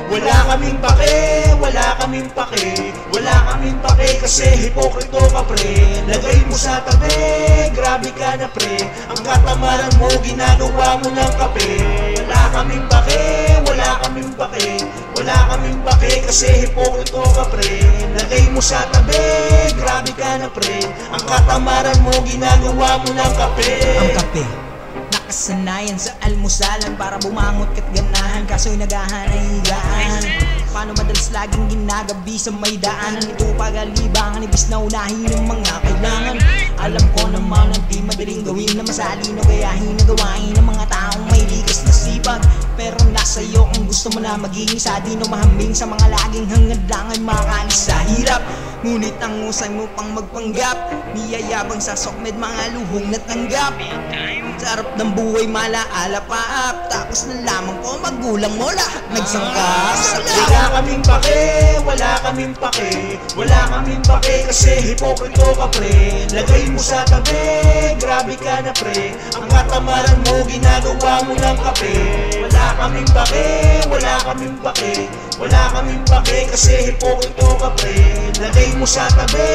Wala kaming pake, wala kaming pake, wala kaming pake kasi hipokrito ka pre. Lagay mo sa tabi, grabe ka na pre. Ang katamaran mo, ginagawa mo ng kape. Wala kaming pake, wala kaming pake, wala kaming pake kasi hipokrito ka pre. Lagay mo sa tabi, grabe ka na pre. Ang katamaran mo, ginagawa mo ng kape. Ang kape nakasanayan sa almusalan para bumangot ka't ganahan, kaso'y naghahanay-higaan. Paano madalas laging ginagabi sa may daanan? Ito pagalibangan, ibis na unahin yung mga kailangan. Alam ko naman ang di madaling gawin na masalin o gayahin na gawain ng mga taong may likas na sipag. Pero nasa iyo kung gusto mo na maging isa, di no mahambing sa mga laging hangad lang ay makaalis sa hirap. Ngunit ang usay mo pang magpanggap, niyayabang sa sokmed mga luhong natanggap. Sarap ng buhay malaala paap, tapos na lamang ko magulang mo lahat nagsangkap. Wala kaming pake, wala kaming pake, wala kaming pake kasi hipokrito ka pre. Lagay mo sa tabi, grabe ka na pre. Ang katamaran mo, ginagawa mo ng kape. Wala kaming pake, wala kaming pake, wala kaming pake kasi hipokrito ka pre. Lagay mo sa tabi,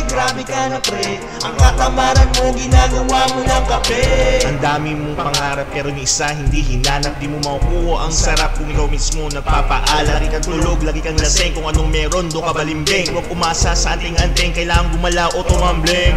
grabe ka na pre. Ang katamaran mo, ginagawa mo ng kape. Ang dami mong pangarap pero ni isa hindi hinanap. Di mo makukuha ang sarap kung ikaw mismo nagpapaala. Lagi kang tulog, lagi kang laseng, kung anong meron doon ka balimbing. Huwag umasa sa anting-anting, kailangan gumalaw o tumambling.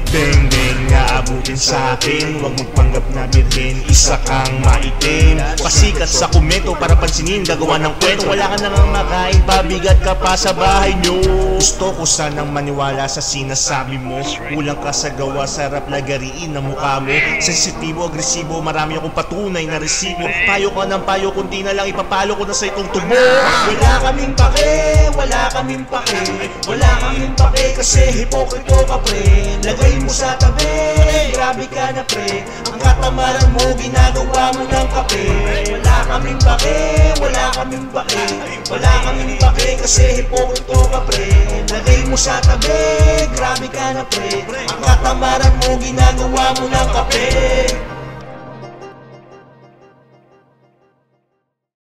Beng beng nga abutin sa akin, huwag magpanggap na birhen, isa kang maitim. Pasikat sa komento para pansinin, gagawa ng kwento. Wala ka nang makain, pabigat ka pa sa bahay nyo. Gusto ko sanang maniwala sa sinasabi mo. Kulang ka sa gawa, sarap lagariin ng mukha mo. Sensitibo, agresibo, marami akong patunay na resibo. Payo ka ng payo, kunti na lang ipapalo ko na sa itong tubo. Wala kaming pake, wala kaming pake, wala kaming pake kasi hipokrito ka pre. Lagay mo sa tabi, grabe ka na pre. Ang katamaran mo, ginagawa mo ng kape. Wala kaming pake, wala kaming pake, wala kaming pake kasi hipokrito ka pre. Lagay mo sa tabi, grabe ka na pre. Ang katamaran mo, ginagawa mo ng kape.